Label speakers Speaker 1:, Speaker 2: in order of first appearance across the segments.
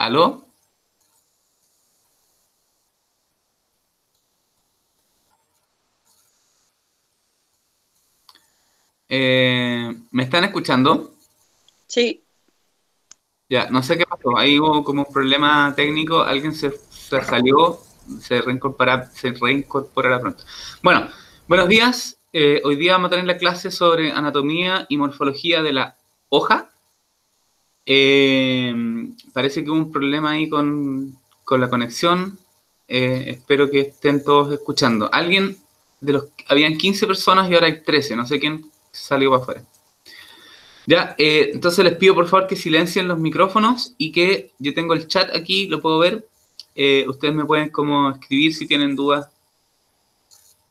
Speaker 1: ¿Aló? ¿Me están escuchando?
Speaker 2: Sí,
Speaker 1: Ya, no sé qué pasó. Ahí hubo como un problema técnico. Alguien se salió, se reincorporará pronto. Bueno, buenos días. Hoy día vamos a tener la clase sobre anatomía y morfología de la hoja. Eh, Parece que hubo un problema ahí con la conexión. Espero que estén todos escuchando. Habían 15 personas y ahora hay 13. No sé quién salió para afuera. Ya, entonces les pido por favor que silencien los micrófonos y que yo tengo el chat aquí, lo puedo ver. Ustedes me pueden como escribir si tienen dudas.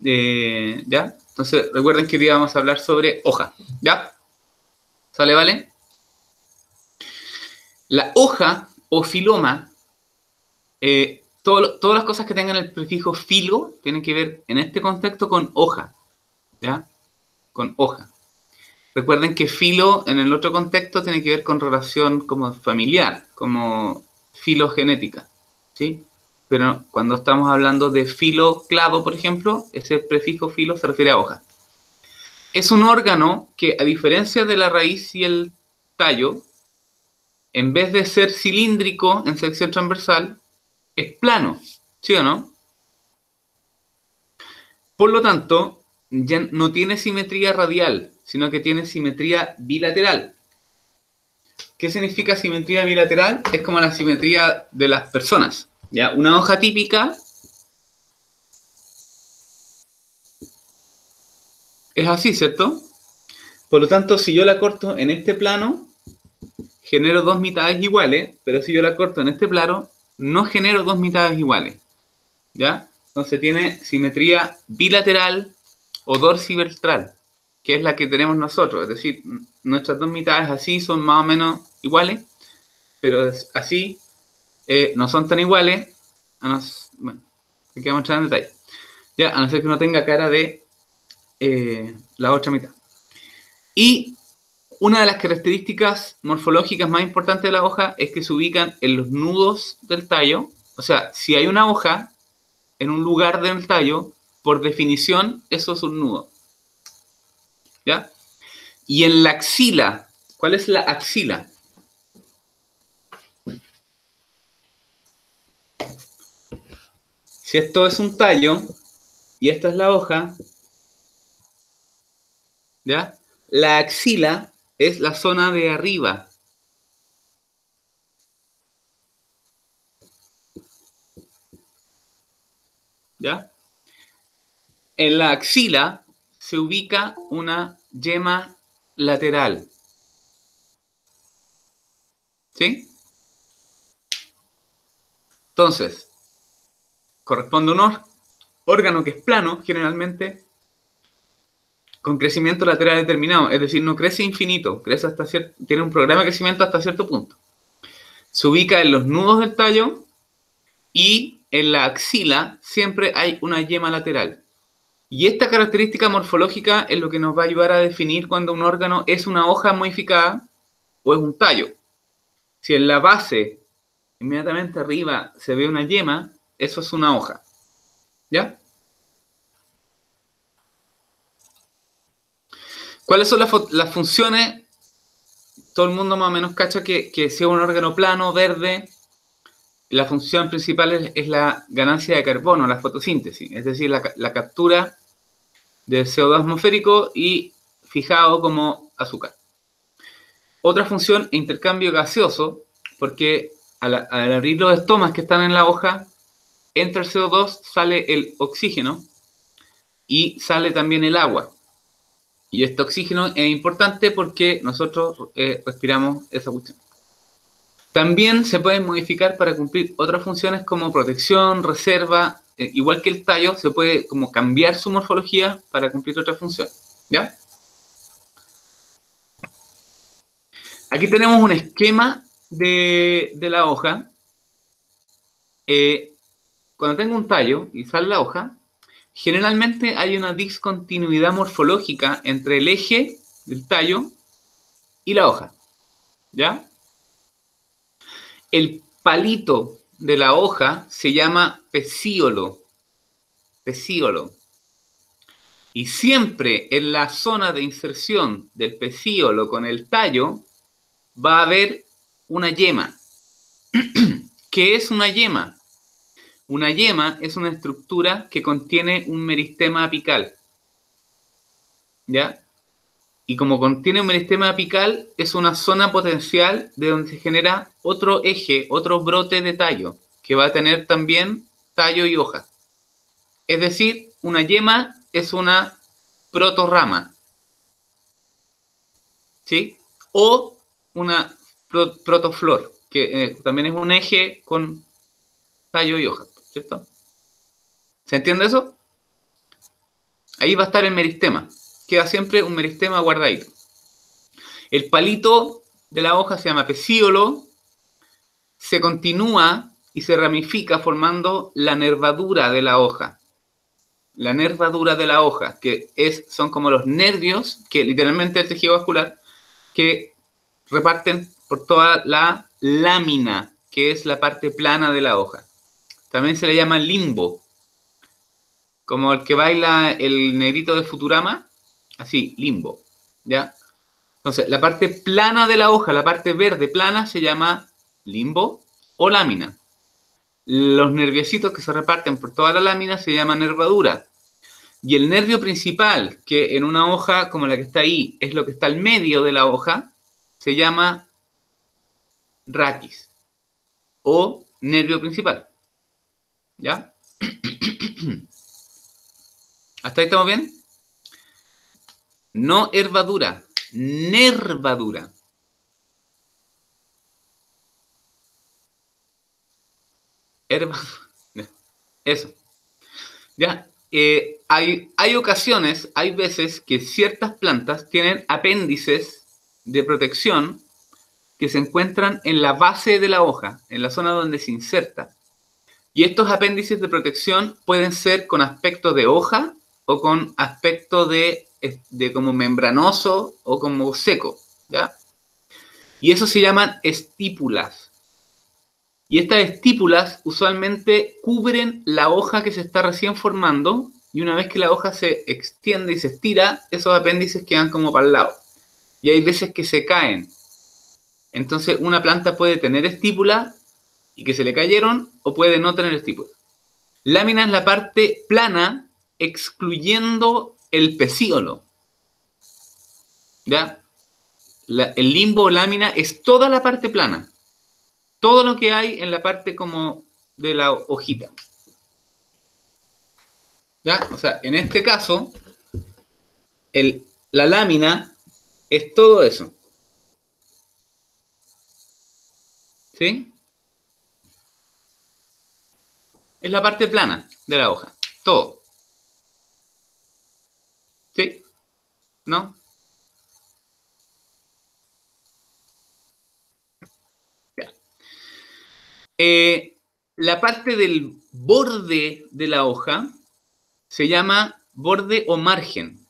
Speaker 1: ¿Ya? Entonces recuerden que hoy día vamos a hablar sobre hoja. ¿Ya? ¿Sale, vale? La hoja o filoma, todas las cosas que tengan el prefijo filo tienen que ver en este contexto con hoja. ¿Ya? Con hoja. Recuerden que filo en el otro contexto tiene que ver con relación como familiar, como filogenética, ¿sí? Pero cuando estamos hablando de filo clavo, por ejemplo, ese prefijo filo se refiere a hoja. Es un órgano que, a diferencia de la raíz y el tallo, en vez de ser cilíndrico en sección transversal, es plano, ¿sí o no? Por lo tanto, ya no tiene simetría radial, sino que tiene simetría bilateral. ¿Qué significa simetría bilateral? Es como la simetría de las personas. ¿Ya? Una hoja típica es así, ¿cierto? Por lo tanto, si yo la corto en este plano, genero dos mitades iguales, pero si yo la corto en este plano, no genero dos mitades iguales. ¿Ya? Entonces tiene simetría bilateral o dorsiventral, que es la que tenemos nosotros. Es decir, nuestras dos mitades así son más o menos iguales, pero así no son tan iguales. Bueno, aquí vamos a entrar en detalle. Ya, a no ser que no tenga cara de la otra mitad. Y una de las características morfológicas más importantes de la hoja es que se ubican en los nudos del tallo. O sea, si hay una hoja en un lugar del tallo, por definición, eso es un nudo. ¿Ya? Y en la axila, ¿cuál es la axila? Si esto es un tallo y esta es la hoja, ¿ya? La axila es la zona de arriba. ¿Ya? En la axila se ubica una yema lateral. ¿Sí? Entonces, corresponde a un órgano que es plano, generalmente, con crecimiento lateral determinado. Es decir, no crece infinito, crece hasta tiene un programa de crecimiento hasta cierto punto. Se ubica en los nudos del tallo y en la axila siempre hay una yema lateral. Y esta característica morfológica es lo que nos va a ayudar a definir cuando un órgano es una hoja modificada o es un tallo. Si en la base, inmediatamente arriba, se ve una yema, eso es una hoja. ¿Ya? ¿Cuáles son las funciones? Todo el mundo más o menos cacha que si es un órgano plano, verde, la función principal es la ganancia de carbono, la fotosíntesis, es decir, la captura de CO2 atmosférico y fijado como azúcar. Otra función, intercambio gaseoso, porque al abrir los estomas que están en la hoja, entra el CO2, sale el oxígeno y sale también el agua. Y este oxígeno es importante porque nosotros respiramos esa cuestión. También se pueden modificar para cumplir otras funciones como protección, reserva, igual que el tallo, se puede como cambiar su morfología para cumplir otras funciones. ¿Ya? Aquí tenemos un esquema de la hoja. Eh, Cuando tengo un tallo y sale la hoja, generalmente hay una discontinuidad morfológica entre el eje del tallo y la hoja. ¿Ya? El palito de la hoja se llama pecíolo. Pecíolo. Y siempre en la zona de inserción del pecíolo con el tallo va a haber una yema. ¿Qué es una yema? Una yema es una estructura que contiene un meristema apical. ¿Ya? Y como contiene un meristema apical, es una zona potencial de donde se genera otro eje, otro brote de tallo, que va a tener también tallo y hoja. Es decir, una yema es una protorrama, ¿sí? O una protoflor, que también es un eje con tallo y hoja, ¿cierto? ¿Se entiende eso? Ahí va a estar el meristema. Queda siempre un meristema guardadito. El palito de la hoja se llama pecíolo, se continúa y se ramifica formando la nervadura de la hoja. La nervadura de la hoja, que son como los nervios, que literalmente el tejido vascular, que reparten por toda la lámina, que es la parte plana de la hoja. También se le llama limbo, como el que baila el negrito de Futurama, así, limbo, ¿ya? Entonces, la parte plana de la hoja, la parte verde plana, se llama limbo o lámina. Los nerviositos que se reparten por toda la lámina se llaman nervadura. Y el nervio principal, que en una hoja como la que está ahí, es lo que está al medio de la hoja, se llama raquis o nervio principal. ¿Ya? ¿Hasta ahí estamos bien? No hervadura, nervadura. Eso. ¿Ya? Hay ocasiones, hay veces que ciertas plantas tienen apéndices de protección que se encuentran en la base de la hoja, en la zona donde se inserta. Y estos apéndices de protección pueden ser con aspecto de hoja o con aspecto de como membranoso o como seco, ¿ya? Y eso se llaman estípulas. Y estas estípulas usualmente cubren la hoja que se está recién formando y una vez que la hoja se extiende y se estira, esos apéndices quedan como para el lado. Y hay veces que se caen. Entonces una planta puede tener estípulas y que se le cayeron o puede no tener estípulas. Lámina es la parte plana excluyendo el pecíolo. ¿Ya? El limbo o lámina es toda la parte plana. Todo lo que hay en la parte como de la hojita. ¿Ya? O sea, en este caso, la lámina es todo eso. ¿Sí? Es la parte plana de la hoja. Todo. ¿Sí? ¿No? Ya. La parte del borde de la hoja se llama borde o margen.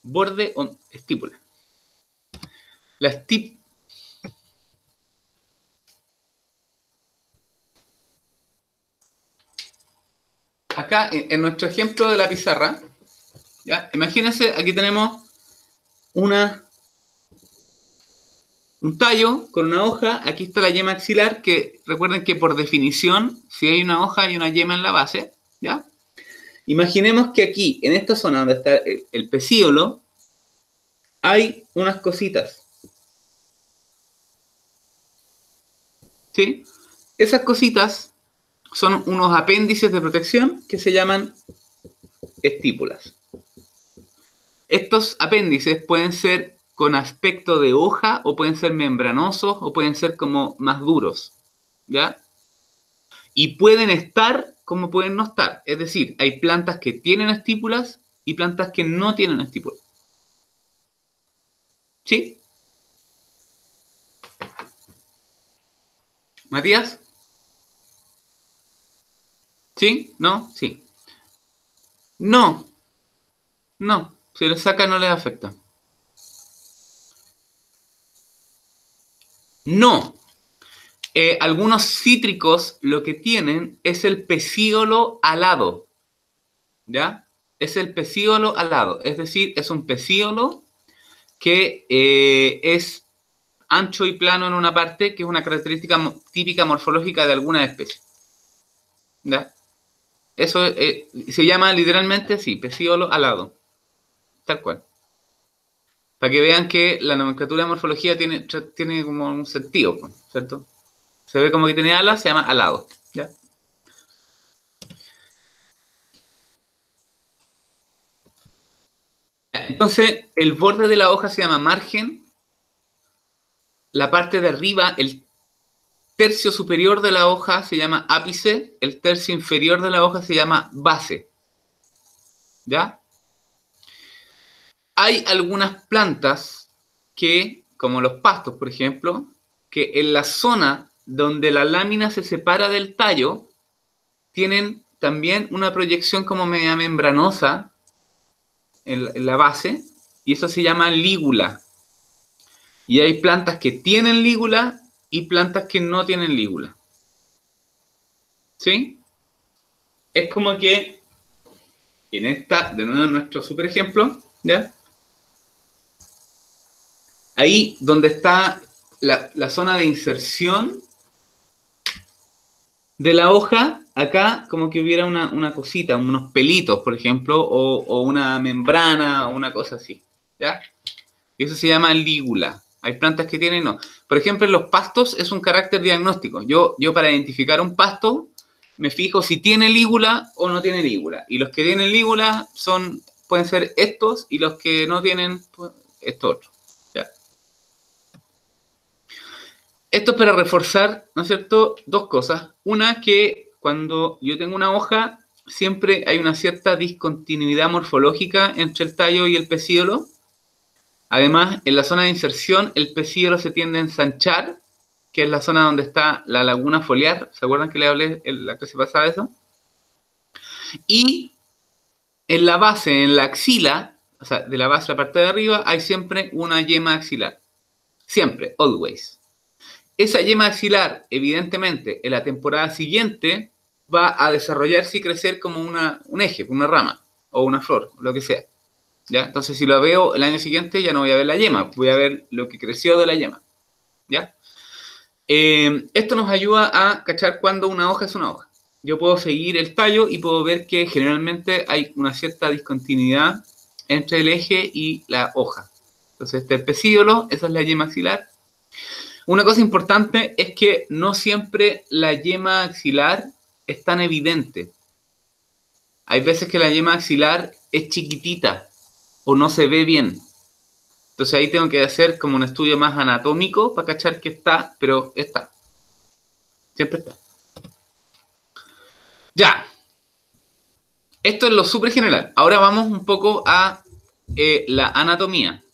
Speaker 1: Borde o estípula. La estípula. Acá, en nuestro ejemplo de la pizarra, ¿ya? Imagínense, aquí tenemos un tallo con una hoja. Aquí está la yema axilar, que recuerden que por definición, si hay una hoja, hay una yema en la base, ¿ya? Imaginemos que aquí, en esta zona donde está el pecíolo, hay unas cositas. ¿Sí? Esas cositas son unos apéndices de protección que se llaman estípulas. Estos apéndices pueden ser con aspecto de hoja o pueden ser membranosos o pueden ser como más duros, ¿ya? Y pueden estar como pueden no estar. Es decir, hay plantas que tienen estípulas y plantas que no tienen estípulas. ¿Sí? ¿Matías? ¿Sí? ¿No? Sí. No, no. Si lo saca no les afecta. No. Algunos cítricos lo que tienen es el pecíolo alado, ¿ya? Es el pecíolo alado, es decir, es un pecíolo que es ancho y plano en una parte, que es una característica típica morfológica de alguna especie, ¿ya? Eso se llama literalmente así, pecíolo alado, tal cual. Para que vean que la nomenclatura de morfología tiene como un sentido, ¿cierto? Se ve como que tiene alas, se llama alado, ¿ya? Entonces, el borde de la hoja se llama margen, la parte de arriba, el tercio superior de la hoja se llama ápice, el tercio inferior de la hoja se llama base, ¿ya? Hay algunas plantas que, como los pastos, por ejemplo, que en la zona donde la lámina se separa del tallo, tienen también una proyección como media membranosa en la base, y eso se llama lígula. Y hay plantas que tienen lígula y plantas que no tienen lígula. ¿Sí? Es como que en esta, de nuevo en nuestro super ejemplo, ¿ya? Ahí donde está la zona de inserción de la hoja, acá como que hubiera una cosita, unos pelitos, por ejemplo, o una membrana, o una cosa así, ¿ya? Y eso se llama lígula. Hay plantas que tienen, no. Por ejemplo, en los pastos es un carácter diagnóstico. Yo para identificar un pasto me fijo si tiene lígula o no tiene lígula. Y los que tienen lígula pueden ser estos, y los que no tienen, pues, estos otros. ¿Ya? Esto es para reforzar, ¿no es cierto?, dos cosas. Una, que cuando yo tengo una hoja, siempre hay una cierta discontinuidad morfológica entre el tallo y el pecíolo. Además, en la zona de inserción, el pecíolo se tiende a ensanchar, que es la zona donde está la laguna foliar. ¿Se acuerdan que le hablé en la clase pasada de eso? Y en la base, en la axila, o sea, de la base a la parte de arriba, hay siempre una yema axilar. Siempre, always. Esa yema axilar, evidentemente, en la temporada siguiente, va a desarrollarse y crecer como un eje, una rama, o una flor, lo que sea. ¿Ya? Entonces, si lo veo el año siguiente, ya no voy a ver la yema, voy a ver lo que creció de la yema. ¿Ya? Esto nos ayuda a cachar cuándo una hoja es una hoja. Yo puedo seguir el tallo y puedo ver que generalmente hay una cierta discontinuidad entre el eje y la hoja. Entonces, este es el pecíolo, esa es la yema axilar. Una cosa importante es que no siempre la yema axilar es tan evidente. Hay veces que la yema axilar es chiquitita o no se ve bien. Entonces ahí tengo que hacer como un estudio más anatómico para cachar que está, pero está. Siempre está. Ya. Esto es lo súper general. Ahora vamos un poco a la anatomía.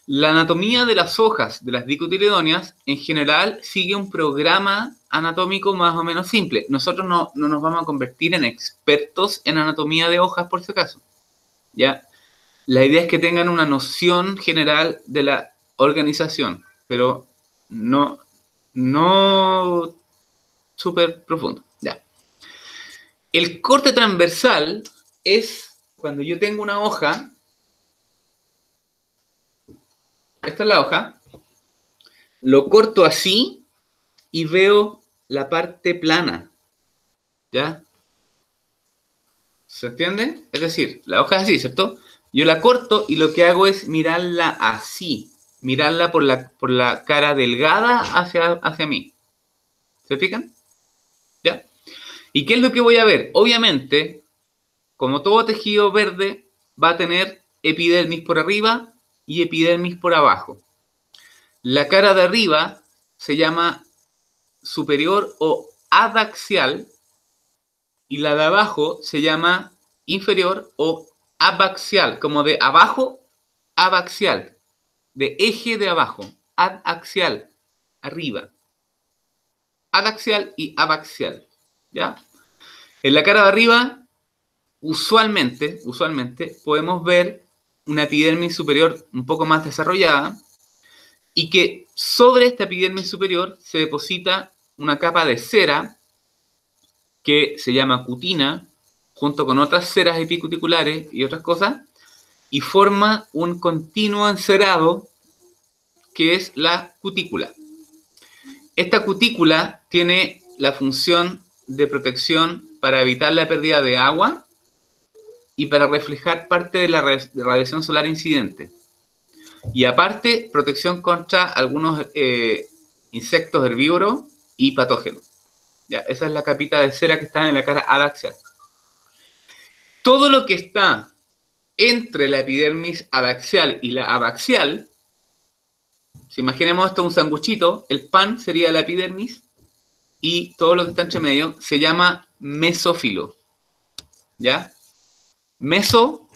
Speaker 1: La anatomía de las hojas de las dicotiledóneas en general sigue un programa anatómico más o menos simple. Nosotros no nos vamos a convertir en expertos en anatomía de hojas, por si acaso. ¿Ya? La idea es que tengan una noción general de la organización, pero no súper profundo. Ya. El corte transversal es cuando yo tengo una hoja. Esta es la hoja. Lo corto así y veo la parte plana. ¿Ya? ¿Se entiende? Es decir, la hoja es así, ¿cierto? Yo la corto y lo que hago es mirarla así. Mirarla por la cara delgada hacia mí. ¿Se fijan? ¿Ya? ¿Y qué es lo que voy a ver? Obviamente, como todo tejido verde, va a tener epidermis por arriba y epidermis por abajo. La cara de arriba se llama superior o adaxial y la de abajo se llama inferior o abaxial, como de abajo, abaxial, de eje de abajo, adaxial, arriba. Adaxial y abaxial, ¿ya? En la cara de arriba, usualmente podemos ver una epidermis superior un poco más desarrollada y que sobre esta epidermis superior se deposita una capa de cera que se llama cutina, junto con otras ceras epicuticulares y otras cosas, y forma un continuo encerado que es la cutícula. Esta cutícula tiene la función de protección para evitar la pérdida de agua y para reflejar parte de la radiación solar incidente. Y aparte, protección contra algunos insectos herbívoros y patógenos. ¿Ya? Esa es la capita de cera que está en la cara adaxial. Todo lo que está entre la epidermis adaxial y la abaxial, si imaginemos esto un sanguchito, el pan sería la epidermis y todo lo que está entre medio se llama mesófilo. ¿Ya? Mesófilo.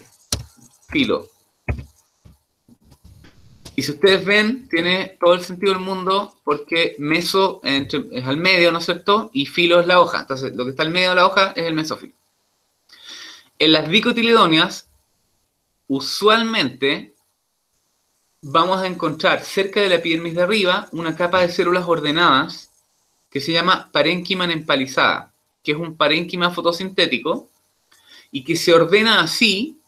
Speaker 1: Y si ustedes ven, tiene todo el sentido del mundo porque meso es al medio, ¿no es cierto? Y filo es la hoja. Entonces, lo que está al medio de la hoja es el mesófilo. En las dicotiledóneas, usualmente vamos a encontrar cerca de la epidermis de arriba una capa de células ordenadas que se llama parénquima empalizada, que es un parénquima fotosintético y que se ordena así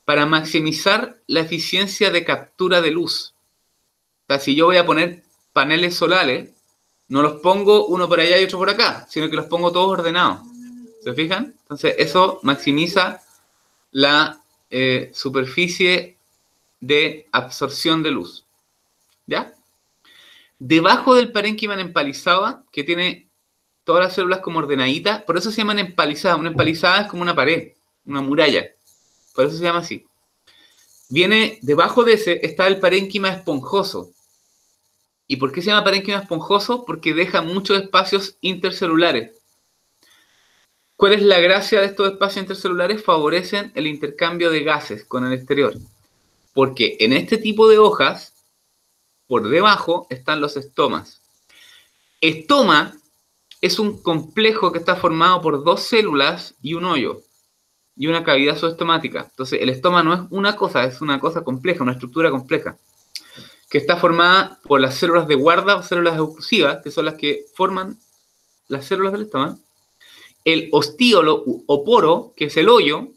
Speaker 1: para maximizar la eficiencia de captura de luz. O sea, si yo voy a poner paneles solares, no los pongo uno por allá y otro por acá, sino que los pongo todos ordenados. ¿Se fijan? Entonces, eso maximiza la superficie de absorción de luz. ¿Ya? Debajo del parénquima empalizada, que tiene todas las células como ordenaditas, por eso se llaman empalizadas. Una empalizada es como una pared, una muralla. Por eso se llama así. Viene, debajo de ese está el parénquima esponjoso. ¿Y por qué se llama parénquima esponjoso? Porque deja muchos espacios intercelulares. ¿Cuál es la gracia de estos espacios intercelulares? Favorecen el intercambio de gases con el exterior. Porque en este tipo de hojas, por debajo están los estomas. Estoma es un complejo que está formado por dos células y un hoyo y una cavidad subestomática. Entonces, el estoma no es una cosa compleja, una estructura compleja, que está formada por las células de guarda o células oclusivas, que son las que forman las células del estómago, el ostíolo o poro, que es el hoyo,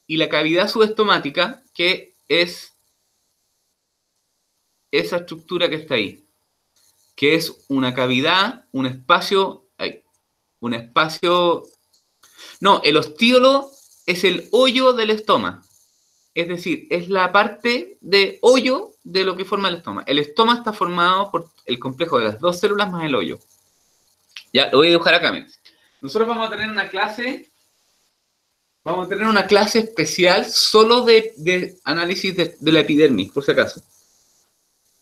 Speaker 1: y la cavidad subestomática, que es esa estructura que está ahí, que es una cavidad, un espacio, no, el ostíolo es el hoyo del estoma. Es decir, es la parte de hoyo de lo que forma el estoma. El estoma está formado por el complejo de las dos células más el hoyo. Ya, lo voy a dibujar acá. Miren. Nosotros vamos a tener una clase especial solo de análisis de la epidermis, por si acaso.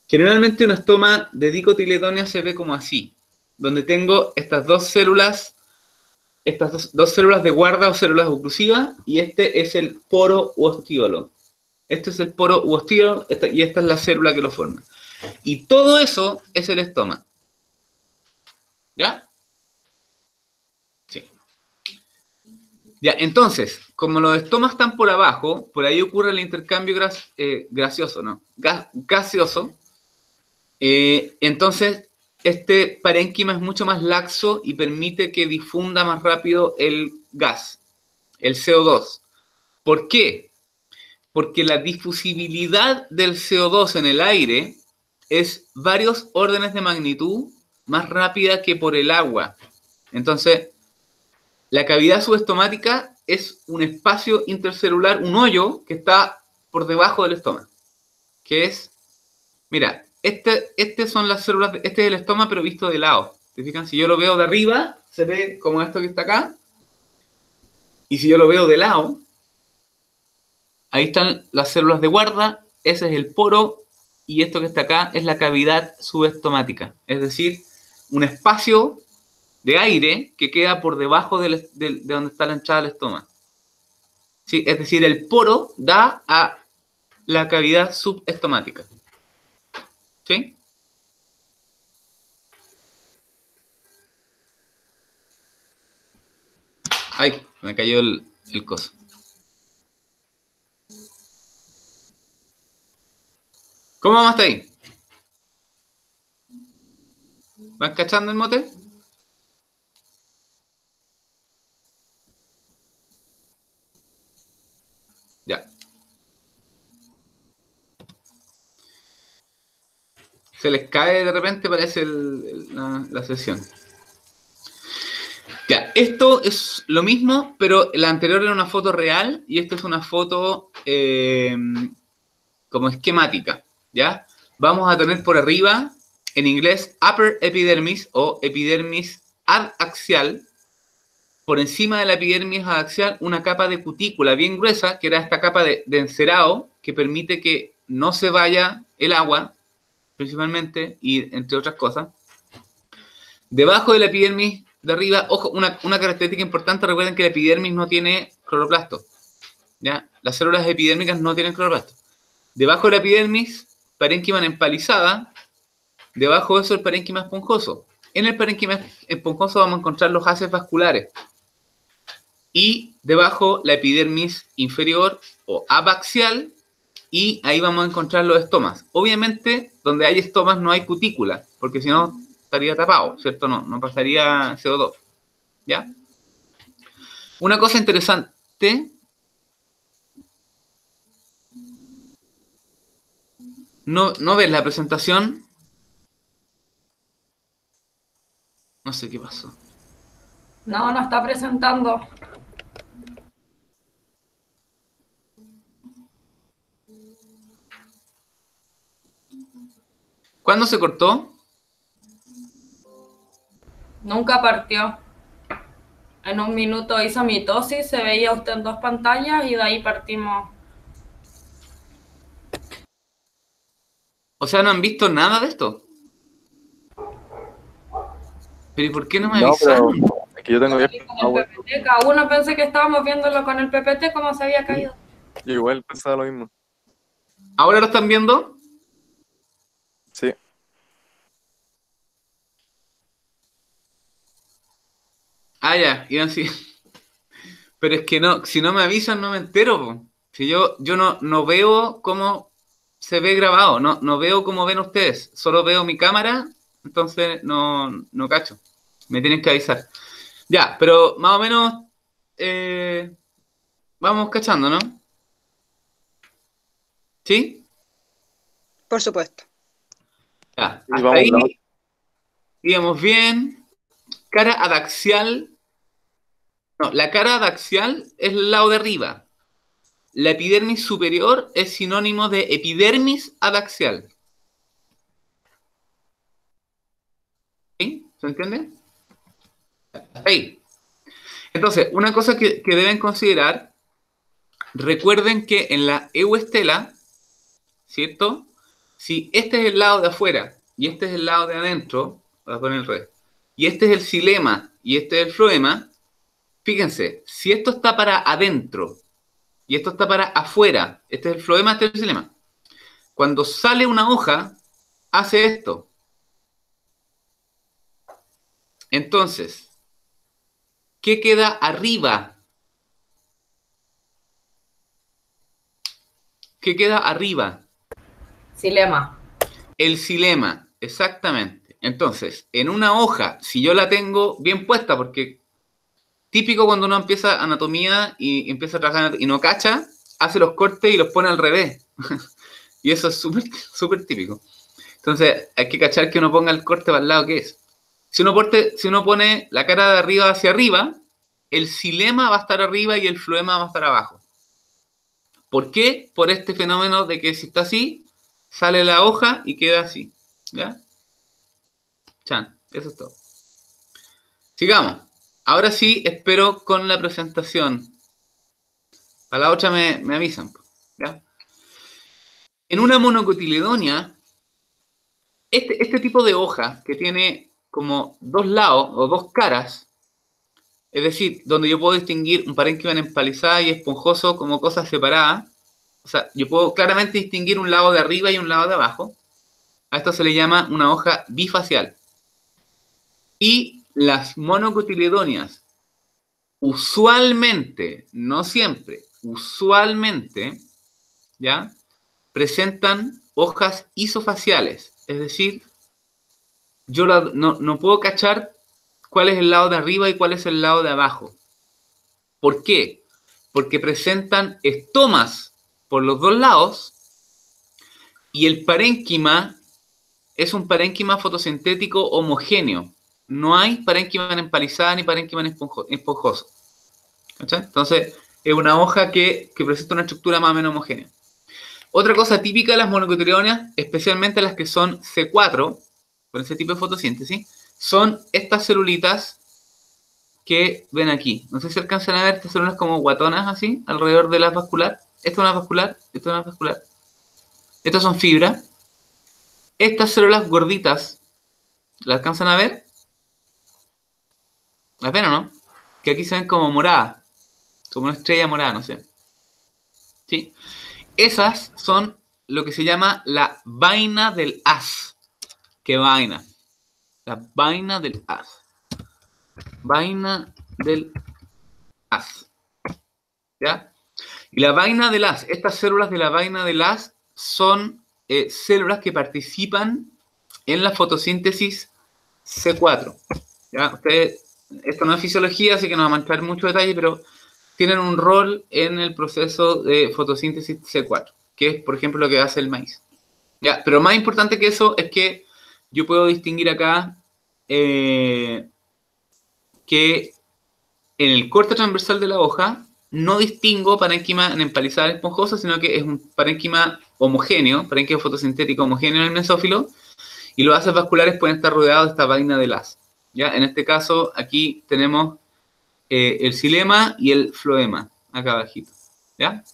Speaker 1: Generalmente un estoma de dicotiledónea se ve como así, donde tengo estas dos células de guarda o células oclusivas, y este es el poro u ostíolo. Este es el poro u ostíolo, y esta es la célula que lo forma. Y todo eso es el estoma. ¿Ya? Sí. Ya, entonces, como los estomas están por abajo, por ahí ocurre el intercambio gaseoso. Entonces, este parénquima es mucho más laxo y permite que difunda más rápido el gas, el CO2. ¿Por qué? Porque la difusibilidad del CO2 en el aire es varios órdenes de magnitud más rápida que por el agua. Entonces, la cavidad subestomática es un espacio intercelular, un hoyo que está por debajo del estómago. Que es, mira, este son las células, este es el estómago pero visto de lado. ¿Te fijan? Si yo lo veo de arriba, se ve como esto que está acá. Y si yo lo veo de lado, ahí están las células de guarda, ese es el poro, y esto que está acá es la cavidad subestomática. Es decir, un espacio de aire que queda por debajo de donde está la entrada del estómago. ¿Sí? Es decir, el poro da a la cavidad subestomática. ¿Sí? Ay, me cayó el coso. ¿Cómo vamos hasta ahí? ¿Van cachando el mote? Se les cae de repente, parece la sesión. Ya, esto es lo mismo, pero la anterior era una foto real y esta es una foto como esquemática, ¿ya? Vamos a tener por arriba, en inglés, upper epidermis o epidermis adaxial. Por encima de la epidermis adaxial, una capa de cutícula bien gruesa, que era esta capa de encerado, que permite que no se vaya el agua, principalmente, y entre otras cosas. Debajo de la epidermis de arriba, ojo, una característica importante, recuerden que la epidermis no tiene cloroplasto, ¿ya? Las células epidérmicas no tienen cloroplasto. Debajo de la epidermis, parénquima empalizada, debajo de eso el parénquima esponjoso. En el parénquima esponjoso vamos a encontrar los haces vasculares. Y debajo la epidermis inferior o abaxial, y ahí vamos a encontrar los estomas. Obviamente, donde hay estomas no hay cutícula, porque si no estaría tapado, ¿cierto? No pasaría CO2, ¿ya? Una cosa interesante, ¿no ves la presentación? No sé qué pasó.
Speaker 2: No, no está presentando.
Speaker 1: ¿Cuándo se cortó?
Speaker 2: Nunca partió. En un minuto hizo mitosis, se veía usted en 2 pantallas y de ahí partimos.
Speaker 1: O sea, ¿no han visto nada de esto? ¿Pero y por qué no me
Speaker 3: No, pero
Speaker 1: avisaron?
Speaker 3: es que yo tengo que...
Speaker 2: Con el PPT, cada uno pensé que estábamos viéndolo con el PPT como se había caído.
Speaker 3: Yo igual pensaba lo mismo.
Speaker 1: ¿Ahora lo están viendo?
Speaker 3: Sí.
Speaker 1: Ah, ya, iban así. Pero es que no, si no me avisan no me entero, po. Si yo no veo cómo se ve grabado, no veo cómo ven ustedes, solo veo mi cámara, entonces no cacho. Me tienen que avisar. Ya, pero más o menos vamos cachando, ¿no? ¿Sí?
Speaker 4: Por supuesto.
Speaker 1: Ya,
Speaker 3: Sí,
Speaker 1: hasta
Speaker 3: vamos
Speaker 1: ahí
Speaker 3: grabando.
Speaker 1: íbamos bien. Cara adaxial. No, la cara adaxial es el lado de arriba. La epidermis superior es sinónimo de epidermis adaxial. ¿Sí? ¿Se entiende? Ahí. Entonces, una cosa que deben considerar, recuerden que en la euestela, ¿cierto? Si este es el lado de afuera y este es el lado de adentro, voy a poner el revés, y este es el xilema y este es el floema, fíjense, si esto está para adentro y esto está para afuera, este es el floema, este es el xilema, cuando sale una hoja, hace esto. Entonces, ¿qué queda arriba? ¿Qué queda arriba?
Speaker 2: Xilema.
Speaker 1: El xilema, exactamente. Entonces, en una hoja, si yo la tengo bien puesta, porque típico cuando uno empieza anatomía y empieza a trabajar y no cacha, hace los cortes y los pone al revés. Y eso es súper típico. Entonces, hay que cachar que uno ponga el corte para el lado que es. Si uno pone la cara de arriba hacia arriba, el xilema va a estar arriba y el floema va a estar abajo. ¿Por qué? Por este fenómeno de que si está así, sale la hoja y queda así. ¿Ya? Chan, eso es todo. Sigamos. Ahora sí, espero con la presentación. Para la otra me avisan. ¿Ya? En una monocotiledonia, este tipo de hoja que tiene como dos lados o dos caras, es decir, donde yo puedo distinguir un parénquima empalizado y esponjoso como cosas separadas, o sea, yo puedo claramente distinguir un lado de arriba y un lado de abajo. A esto se le llama una hoja bifacial. Y las monocotiledonias, usualmente, no siempre, usualmente, ¿ya? Presentan hojas isofaciales. Es decir, yo no puedo cachar cuál es el lado de arriba y cuál es el lado de abajo. ¿Por qué? Porque presentan estomas por los dos lados y el parénquima es un parénquima fotosintético homogéneo. No hay parénquima en empalizada ni parénquima en esponjoso. ¿Cachai? Entonces, es una hoja que presenta una estructura más o menos homogénea. Otra cosa típica de las monocotiledóneas, especialmente las que son C4, con ese tipo de fotosíntesis, son estas celulitas que ven aquí. No sé si alcanzan a ver estas células como guatonas así, alrededor de la vascular. Esta es una vascular, esta es una vascular. Estas son fibras. Estas células gorditas, ¿las alcanzan a ver? ¿Las ven o no? Que aquí se ven como moradas, como una estrella morada, no sé. ¿Sí? Esas son lo que se llama la vaina del haz. ¿Qué vaina? La vaina del haz. Vaina del haz. ¿Ya? Y la vaina del haz, estas células de la vaina del haz son células que participan en la fotosíntesis C4. ¿Ya? Ustedes, esto no es fisiología, así que no vamos a entrar en mucho detalle, pero tienen un rol en el proceso de fotosíntesis C4, que es, por ejemplo, lo que hace el maíz. ¿Ya? Pero más importante que eso es que yo puedo distinguir acá que en el corte transversal de la hoja no distingo parénquima en empalizada esponjosa, sino que es un parénquima homogéneo, parénquima fotosintético homogéneo en el mesófilo, y los haces vasculares pueden estar rodeados de esta vaina del haz. ¿Ya? En este caso, aquí tenemos el xilema y el floema, acá abajito. ¿Ya?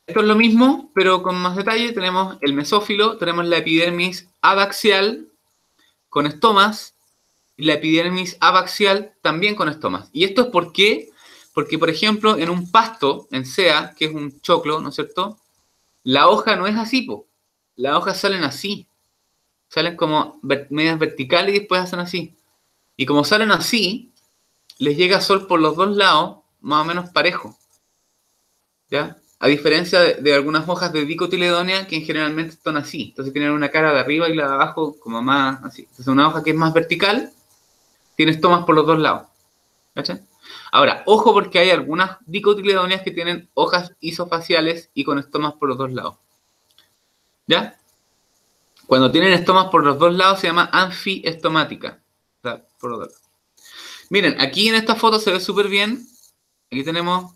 Speaker 1: Esto es lo mismo, pero con más detalle. Tenemos el mesófilo, tenemos la epidermis adaxial con estomas, y la epidermis abaxial también con estomas. ¿Y esto es por qué? Porque, por ejemplo, en un pasto, en sea, que es un choclo, ¿no es cierto? La hoja no es así, po. Las hojas salen así. Salen como medias verticales y después hacen así. Y como salen así, les llega sol por los dos lados, más o menos parejo. ¿Ya? A diferencia de algunas hojas de dicotiledónea que generalmente están así. Entonces tienen una cara de arriba y la de abajo como más así. Entonces una hoja que es más vertical tiene estomas por los dos lados. ¿Cachai? Ahora, ojo porque hay algunas dicotiledóneas que tienen hojas isofaciales y con estomas por los dos lados. ¿Ya? Cuando tienen estomas por los dos lados se llama anfiestomática. O sea, por los dos lados. Miren, aquí en esta foto se ve súper bien. Aquí tenemos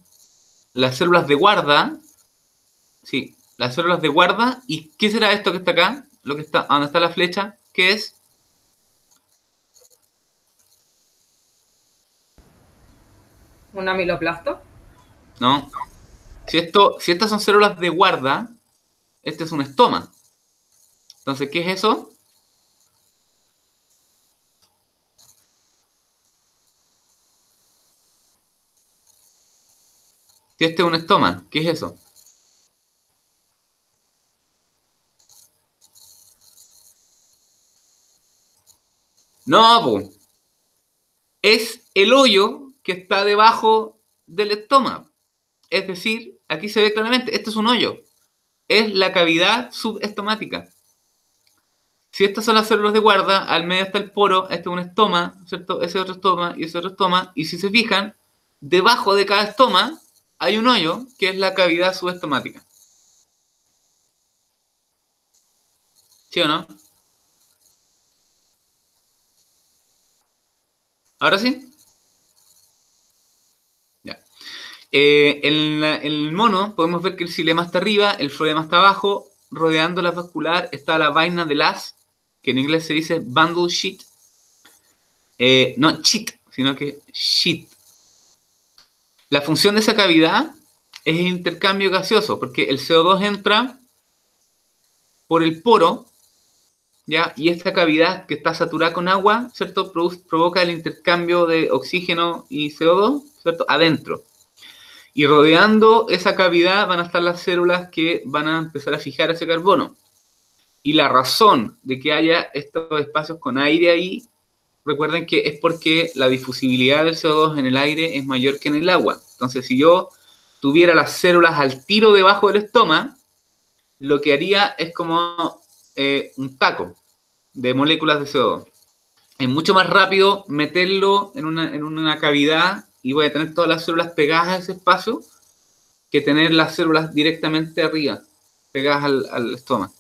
Speaker 1: las células de guarda. Sí, las células de guarda. ¿Y qué será esto que está acá? Lo que está, donde está la flecha, ¿qué es?
Speaker 2: ¿Un amiloplasto?
Speaker 1: No. Si estas son células de guarda, este es un estoma. Entonces, ¿qué es eso? Si este es un estoma, ¿qué es eso? No, po. Es el hoyo que está debajo del estoma. Es decir, aquí se ve claramente, esto es un hoyo. Es la cavidad subestomática. Si estas son las células de guarda, al medio está el poro, este es un estoma, ¿cierto? Ese otro estoma y ese otro estoma. Y si se fijan, debajo de cada estoma hay un hoyo que es la cavidad subestomática. ¿Sí o no? ¿Ahora sí? Ya. En el mono podemos ver que el xilema está arriba, el floema está abajo, rodeando la vascular está la vaina del haz, que en inglés se dice bundle sheet. No sheet, sino que sheet. La función de esa cavidad es el intercambio gaseoso, porque el CO2 entra por el poro, ¿ya? Y esta cavidad que está saturada con agua, ¿cierto? Provoca el intercambio de oxígeno y CO2, ¿cierto? Adentro. Y rodeando esa cavidad van a estar las células que van a empezar a fijar ese carbono. Y la razón de que haya estos espacios con aire ahí, recuerden que es porque la difusibilidad del CO2 en el aire es mayor que en el agua. Entonces, si yo tuviera las células al tiro debajo del estoma, lo que haría es como un taco de moléculas de CO2. Es mucho más rápido meterlo en una cavidad y voy a tener todas las células pegadas a ese espacio que tener las células directamente arriba, pegadas al estómago.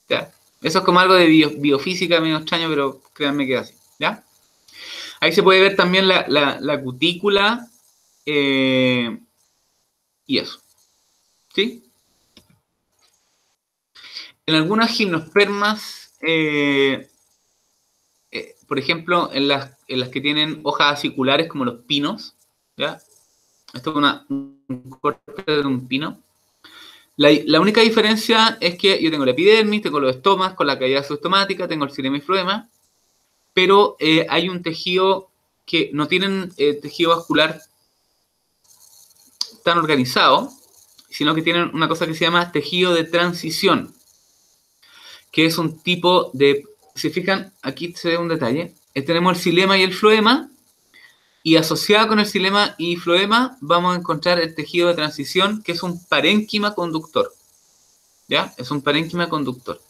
Speaker 1: ¿Ya? Eso es como algo de biofísica medio extraño, pero créanme que es así. ¿Ya? Ahí se puede ver también la cutícula y eso. ¿Sí? En algunas gimnospermas, por ejemplo, en las que tienen hojas aciculares como los pinos, ¿ya? Esto es un corte de un pino. La única diferencia es que yo tengo la epidermis, tengo los estomas con la cavidad subestomática, tengo el xilema y floema, pero hay un tejido que no tienen tejido vascular tan organizado, sino que tienen una cosa que se llama tejido de transición, que es un tipo de... Si fijan, aquí se ve un detalle. Tenemos el xilema y el floema, y asociado con el xilema y floema vamos a encontrar el tejido de transición, que es un parénquima conductor. ¿Ya? Es un parénquima conductor.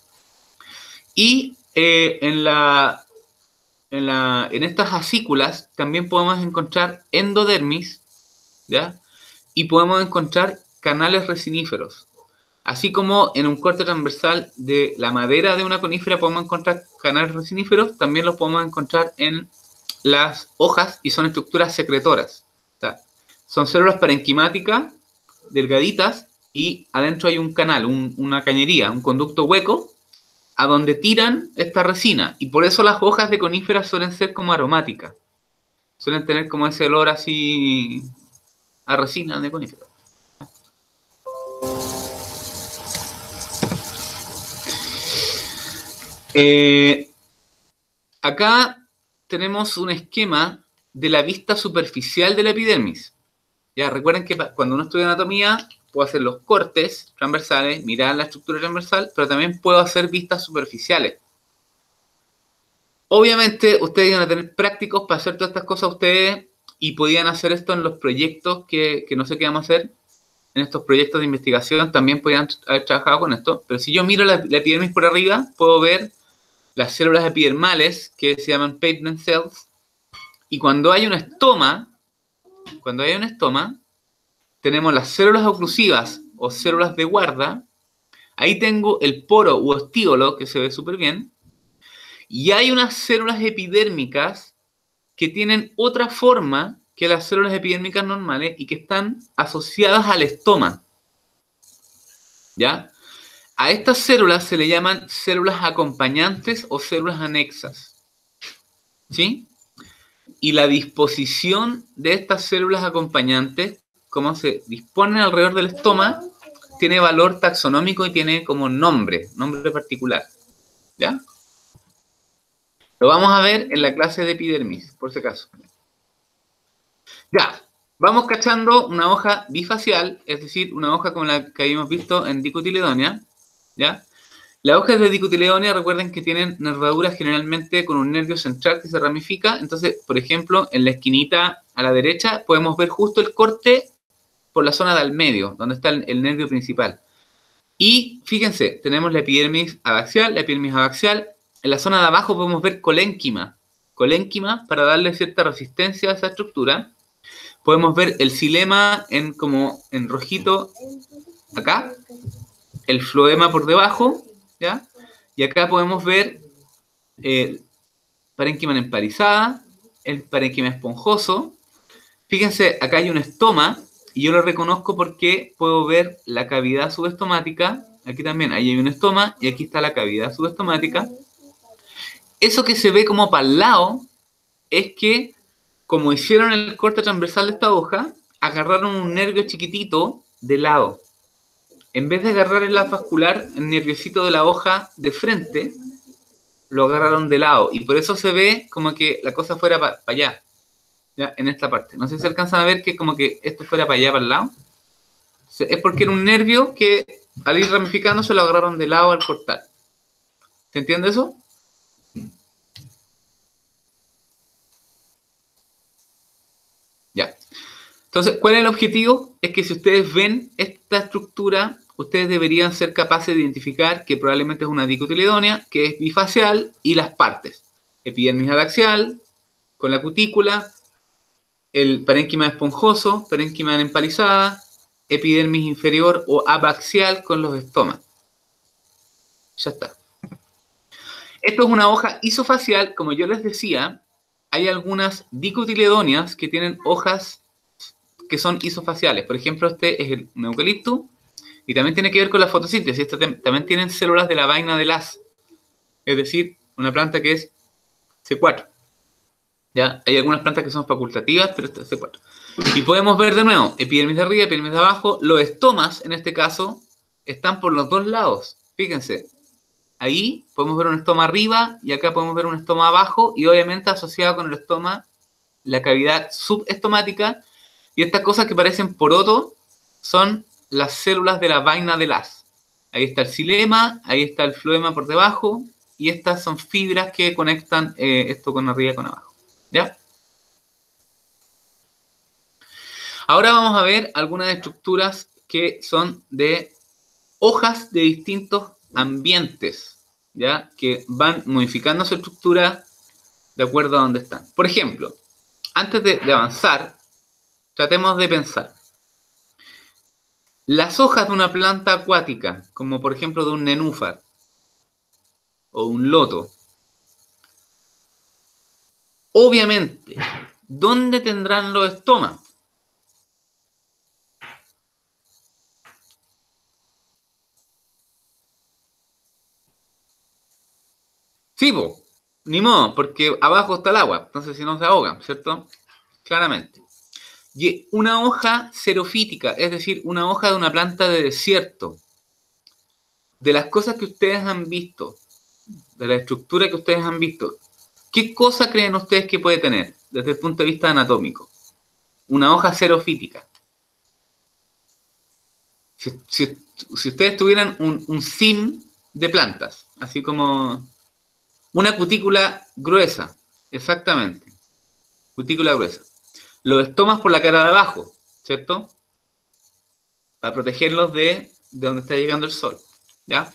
Speaker 1: Y en estas asículas también podemos encontrar endodermis, ¿ya? Y podemos encontrar canales resiníferos. Así como en un corte transversal de la madera de una conífera podemos encontrar canales resiníferos, también los podemos encontrar en las hojas y son estructuras secretoras. O sea, son células parenquimáticas, delgaditas, y adentro hay un canal, una cañería, un conducto hueco, a donde tiran esta resina. Y por eso las hojas de coníferas suelen ser como aromáticas. Suelen tener como ese olor así a resina de coníferas. Acá tenemos un esquema de la vista superficial de la epidermis. Ya, recuerden que cuando uno estudia anatomía, puedo hacer los cortes transversales, mirar la estructura transversal, pero también puedo hacer vistas superficiales. Obviamente, ustedes van a tener prácticos para hacer todas estas cosas ustedes y podían hacer esto en los proyectos que no sé qué vamos a hacer. En estos proyectos de investigación también podían haber trabajado con esto. Pero si yo miro la epidermis por arriba, puedo ver las células epidermales que se llaman pavement cells. Y cuando hay un estoma, tenemos las células oclusivas o células de guarda. Ahí tengo el poro u ostíolo, que se ve súper bien. Y hay unas células epidérmicas que tienen otra forma que las células epidérmicas normales y que están asociadas al estoma. ¿Ya? A estas células se le llaman células acompañantes o células anexas. ¿Sí? Y la disposición de estas células acompañantes, cómo se disponen alrededor del estoma, tiene valor taxonómico y tiene como nombre particular. ¿Ya? Lo vamos a ver en la clase de epidermis, por si acaso. Ya, vamos cachando una hoja bifacial, es decir, una hoja como la que habíamos visto en Dicotyledonea, ¿ya? Las hojas de Dicotyledonea, recuerden que tienen nervaduras generalmente con un nervio central que se ramifica. Entonces, por ejemplo, en la esquinita a la derecha podemos ver justo el corte por la zona del medio, donde está el nervio principal. Y fíjense, tenemos la epidermis adaxial, En la zona de abajo podemos ver colénquima para darle cierta resistencia a esa estructura. Podemos ver el xilema como en rojito acá, el floema por debajo, ¿ya? Y acá podemos ver parénquima empalizada, el parénquima esponjoso. Fíjense, acá hay un estoma, y yo lo reconozco porque puedo ver la cavidad subestomática. Aquí también, ahí hay un estoma, y aquí está la cavidad subestomática. Eso que se ve como para el lado es que, como hicieron el corte transversal de esta hoja, agarraron un nervio chiquitito de lado. En vez de agarrar el haz vascular, el nerviosito de la hoja de frente, lo agarraron de lado. Y por eso se ve como que la cosa fuera para allá, ¿ya? En esta parte. No sé si se alcanzan a ver que como que esto fuera para allá, para el lado. Es porque era un nervio que al ir ramificándose lo agarraron de lado al cortar. ¿Se entiende eso? Ya. Entonces, ¿cuál es el objetivo? Es que si ustedes ven esta estructura, ustedes deberían ser capaces de identificar que probablemente es una dicotiledonea, que es bifacial, y las partes. Epidermis adaxial, con la cutícula, el parénquima esponjoso, parénquima empalizada, epidermis inferior o abaxial con los estomas. Ya está. Esto es una hoja isofacial, como yo les decía, hay algunas dicotiledóneas que tienen hojas que son isofaciales. Por ejemplo, este es un eucalipto y también tiene que ver con la fotosíntesis. Este también tienen células de la vaina de las, es decir, una planta que es C4. ¿Ya? Hay algunas plantas que son facultativas, pero esta es C4. Y podemos ver de nuevo, epidermis de arriba, epidermis de abajo. Los estomas, en este caso, están por los dos lados. Fíjense. Ahí podemos ver un estoma arriba y acá podemos ver un estoma abajo y obviamente asociado con el estoma la cavidad subestomática y estas cosas que parecen poroto son las células de la vaina de las. Ahí está el xilema, ahí está el floema por debajo y estas son fibras que conectan esto con arriba y con abajo. ¿Ya? Ahora vamos a ver algunas estructuras que son de hojas de distintos ambientes, ¿ya? Que van modificando su estructura de acuerdo a donde están. Por ejemplo, antes de avanzar, tratemos de pensar. Las hojas de una planta acuática, como por ejemplo de un nenúfar o un loto, obviamente, ¿dónde tendrán los estomas? Sí, po, ni modo, porque abajo está el agua, entonces si no se ahogan, ¿cierto? Claramente. Y una hoja xerofítica, es decir, una hoja de una planta de desierto, de las cosas que ustedes han visto, de la estructura que ustedes han visto, ¿qué cosa creen ustedes que puede tener desde el punto de vista anatómico? Una hoja xerofítica. Si ustedes tuvieran un sim de plantas, así como una cutícula gruesa, exactamente, cutícula gruesa. Los estomas por la cara de abajo, ¿cierto? Para protegerlos de donde está llegando el sol, ¿ya?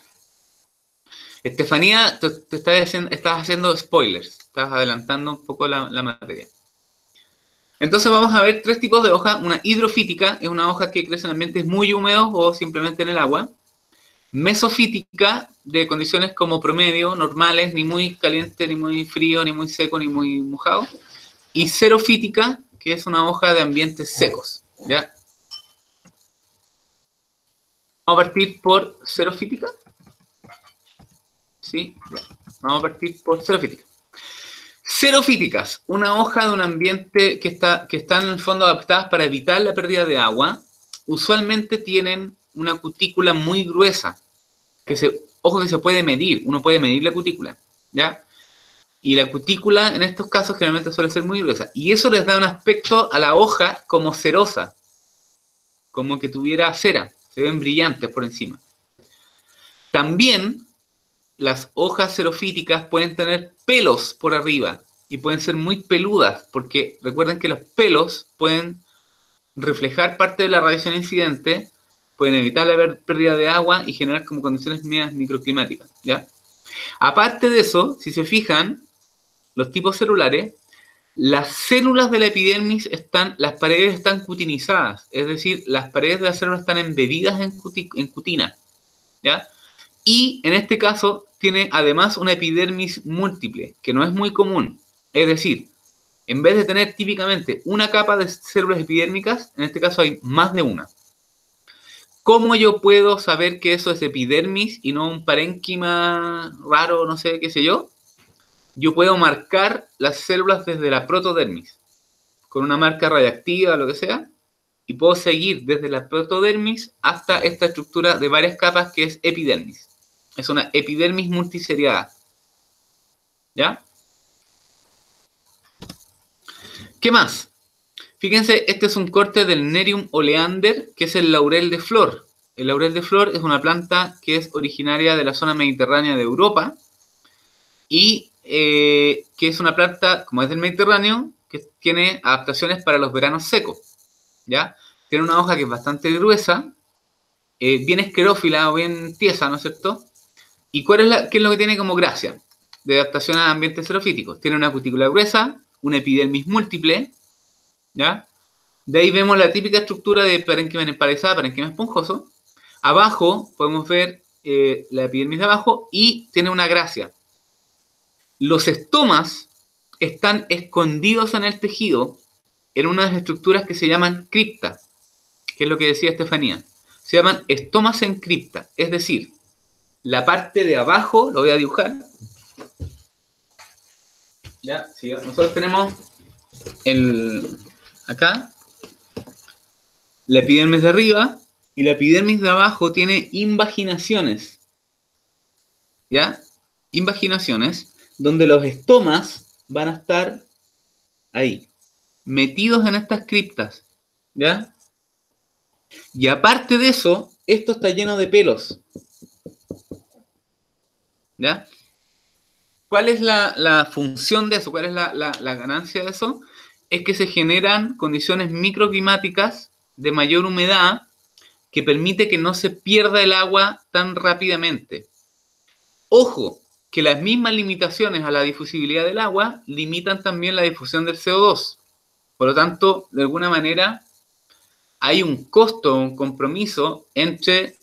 Speaker 1: Estefanía, te estás haciendo spoilers, estás adelantando un poco la materia. Entonces vamos a ver tres tipos de hoja. Una hidrofítica es una hoja que crece en ambientes muy húmedos o simplemente en el agua. Mesofítica, de condiciones como promedio, normales, ni muy caliente, ni muy frío, ni muy seco, ni muy mojado. Y xerofítica, que es una hoja de ambientes secos, ¿ya? Vamos a partir por xerofítica. ¿Sí? Vamos a partir por xerofítica. Xerofíticas, una hoja de un ambiente que están en el fondo adaptadas para evitar la pérdida de agua. Usualmente tienen una cutícula muy gruesa, ojo que se puede medir, uno puede medir la cutícula, ¿ya? Y la cutícula en estos casos generalmente suele ser muy gruesa. Y eso les da un aspecto a la hoja como cerosa, como que tuviera cera, se ven brillantes por encima. También las hojas xerofíticas pueden tener pelos por arriba y pueden ser muy peludas, porque recuerden que los pelos pueden reflejar parte de la radiación incidente, pueden evitar la pérdida de agua y generar como condiciones medias microclimáticas, ¿ya? Aparte de eso, si se fijan, los tipos celulares, las células de la epidermis las paredes están cutinizadas, es decir, las paredes de las células están embebidas en cutina, ¿ya? Y en este caso tiene además una epidermis múltiple, que no es muy común, es decir, en vez de tener típicamente una capa de células epidérmicas, en este caso hay más de una. ¿Cómo yo puedo saber que eso es epidermis y no un parénquima raro, no sé, qué sé yo? Yo puedo marcar las células desde la protodermis, con una marca radiactiva o lo que sea, y puedo seguir desde la protodermis hasta esta estructura de varias capas que es epidermis. Es una epidermis multiseriada. ¿Ya? ¿Qué más? Fíjense, este es un corte del Nerium oleander, que es el laurel de flor. El laurel de flor es una planta que es originaria de la zona mediterránea de Europa y que es una planta, como es del Mediterráneo, que tiene adaptaciones para los veranos secos. ¿Ya? Tiene una hoja que es bastante gruesa, bien esclerófila o bien tiesa, ¿no es cierto? ¿Y qué es lo que tiene como gracia de adaptación a ambientes xerofíticos? Tiene una cutícula gruesa, una epidermis múltiple, ¿ya? De ahí vemos la típica estructura de parénquima emparizada, parénquima esponjoso. Abajo podemos ver la epidermis de abajo y tiene una gracia. Los estomas están escondidos en el tejido en unas estructuras que se llaman cripta, que es lo que decía Estefanía. Se llaman estomas en cripta, es decir, la parte de abajo, lo voy a dibujar. Ya, sí, nosotros tenemos acá la epidermis de arriba y la epidermis de abajo tiene invaginaciones. ¿Ya? Invaginaciones donde los estomas van a estar ahí, metidos en estas criptas. ¿Ya? Y aparte de eso, esto está lleno de pelos. ¿Ya? ¿Cuál es la función de eso? ¿Cuál es la ganancia de eso? Es que se generan condiciones microclimáticas de mayor humedad que permite que no se pierda el agua tan rápidamente. Ojo, que las mismas limitaciones a la difusibilidad del agua limitan también la difusión del CO2. Por lo tanto, de alguna manera, hay un costo, un compromiso entre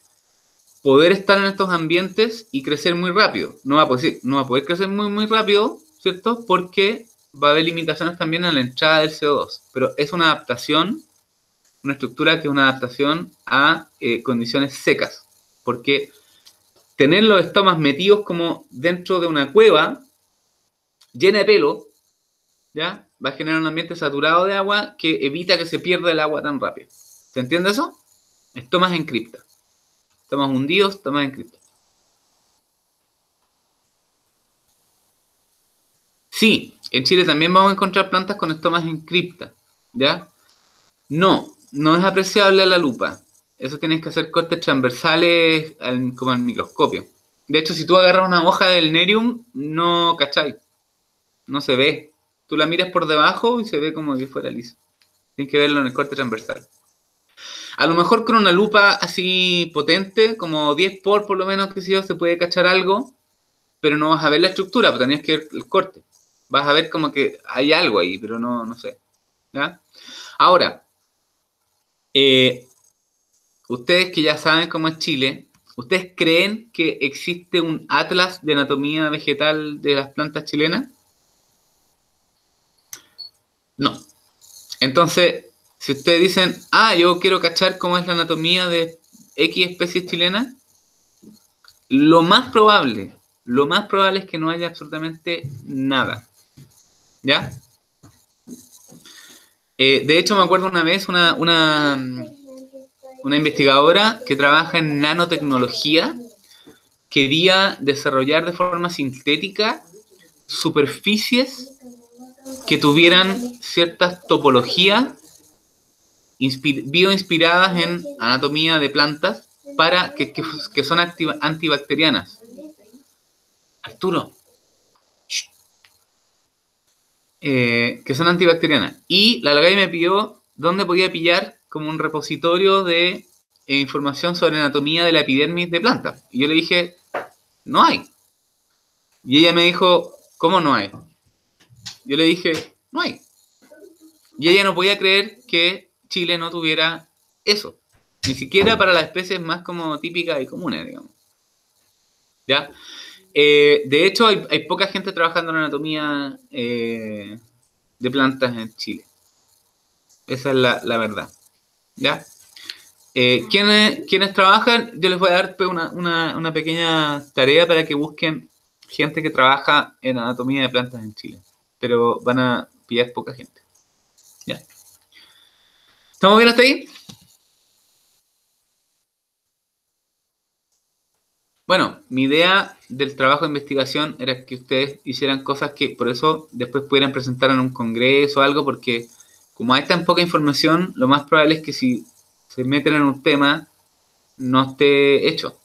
Speaker 1: poder estar en estos ambientes y crecer muy rápido. No va a poder crecer muy rápido, ¿cierto? Porque va a haber limitaciones también en la entrada del CO2. Pero es una adaptación, una estructura que es una adaptación a condiciones secas. Porque tener los estomas metidos como dentro de una cueva llena de pelo, ¿ya? Va a generar un ambiente saturado de agua que evita que se pierda el agua tan rápido. ¿Se entiende eso? Estomas en cripta. Estomas hundidos, estomas en cripta. Sí, en Chile también vamos a encontrar plantas con estomas en cripta, ¿ya? No es apreciable a la lupa. Eso tienes que hacer cortes transversales como al microscopio. De hecho, si tú agarras una hoja del nerium, no, ¿cachai? No se ve. Tú la miras por debajo y se ve como si fuera liso. Tienes que verlo en el corte transversal. A lo mejor con una lupa así potente, como 10 por lo menos, que si yo, se puede cachar algo, pero no vas a ver la estructura, pues tenías que ver el corte. Vas a ver como que hay algo ahí, pero no sé. ¿Ya? Ahora, ustedes que ya saben cómo es Chile, ¿ustedes creen que existe un atlas de anatomía vegetal de las plantas chilenas? No. Entonces, si ustedes dicen, yo quiero cachar cómo es la anatomía de X especies chilenas, lo más probable es que no haya absolutamente nada. ¿Ya? De hecho, me acuerdo una vez una investigadora que trabaja en nanotecnología quería desarrollar de forma sintética superficies que tuvieran ciertas topologías bioinspiradas en anatomía de plantas para que son antibacterianas. Arturo. Que son antibacterianas. Y la Lagay me pidió dónde podía pillar como un repositorio de información sobre anatomía de la epidermis de plantas. Y yo le dije, no hay. Y ella me dijo, ¿cómo no hay? Yo le dije, no hay. Y ella no podía creer que Chile no tuviera eso. Ni siquiera para las especies más como típicas y comunes, digamos. ¿Ya? De hecho, hay poca gente trabajando en anatomía de plantas en Chile. Esa es la verdad. ¿Ya? ¿Quiénes trabajan? Yo les voy a dar una pequeña tarea para que busquen gente que trabaja en anatomía de plantas en Chile. Pero van a pillar poca gente. ¿Ya? ¿Estamos bien hasta ahí? Bueno, mi idea del trabajo de investigación era que ustedes hicieran cosas que por eso después pudieran presentar en un congreso o algo, porque como hay tan poca información, lo más probable es que si se meten en un tema, no esté hecho.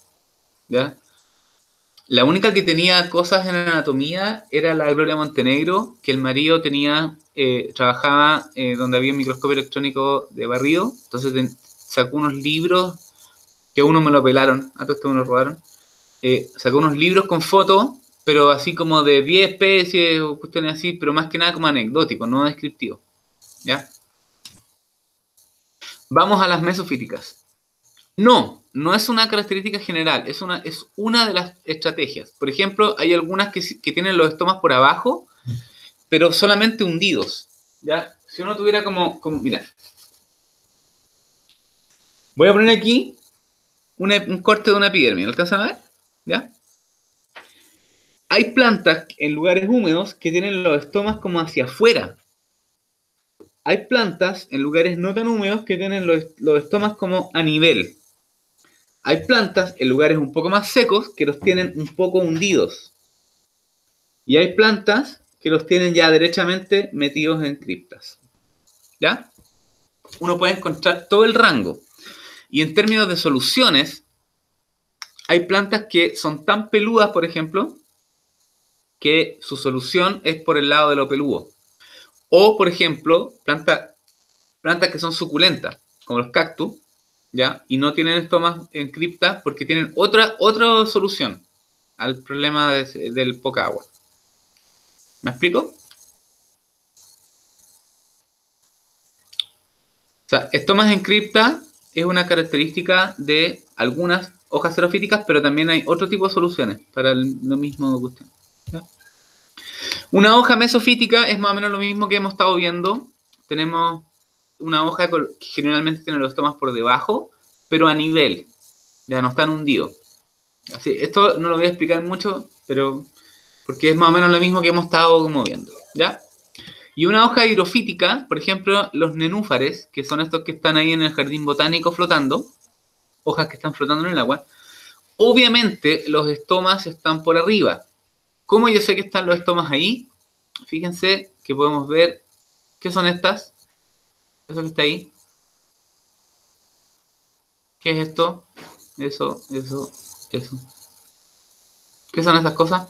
Speaker 1: ¿Ya? La única que tenía cosas en anatomía era la Gloria Montenegro, que el marido trabajaba donde había un microscopio electrónico de barrido, entonces sacó unos libros, que uno me lo pelaron, a todo esto me lo robaron. Sacó unos libros con fotos, pero así como de 10 especies o cuestiones así, pero más que nada como anecdótico, no descriptivo. ¿Ya? Vamos a las mesofíticas. No, no es una característica general, es una de las estrategias. Por ejemplo, hay algunas que tienen los estomas por abajo, pero solamente hundidos. ¿Ya? Si uno tuviera mira, voy a poner aquí un corte de una epidermis, ¿lo alcanzan a ver? ¿Ya? Hay plantas en lugares húmedos que tienen los estomas como hacia afuera. Hay plantas en lugares no tan húmedos que tienen los estomas como a nivel. Hay plantas en lugares un poco más secos que los tienen un poco hundidos. Y hay plantas que los tienen ya derechamente metidos en criptas. ¿Ya? Uno puede encontrar todo el rango. Y en términos de soluciones, hay plantas que son tan peludas, por ejemplo, que su solución es por el lado de lo peludo. O, por ejemplo, plantas que son suculentas, como los cactus, ¿ya? Y no tienen estomas en cripta porque tienen otra solución al problema del poca agua. ¿Me explico? O sea, estomas en cripta es una característica de algunas hojas xerofíticas, pero también hay otro tipo de soluciones para lo mismo que usted. ¿Ya? Una hoja mesofítica es más o menos lo mismo que hemos estado viendo. Tenemos una hoja que generalmente tiene los estomas por debajo, pero a nivel. Ya no están hundidos. Así, esto no lo voy a explicar mucho, pero porque es más o menos lo mismo que hemos estado como viendo. ¿Ya? Y una hoja hidrofítica, por ejemplo, los nenúfares, que son estos que están ahí en el jardín botánico flotando, hojas que están flotando en el agua, obviamente los estomas están por arriba. ¿Cómo yo sé que están los estomas ahí? Fíjense que podemos ver, ¿qué son estas? Eso que está ahí. ¿Qué es esto? Eso. ¿Qué son esas cosas?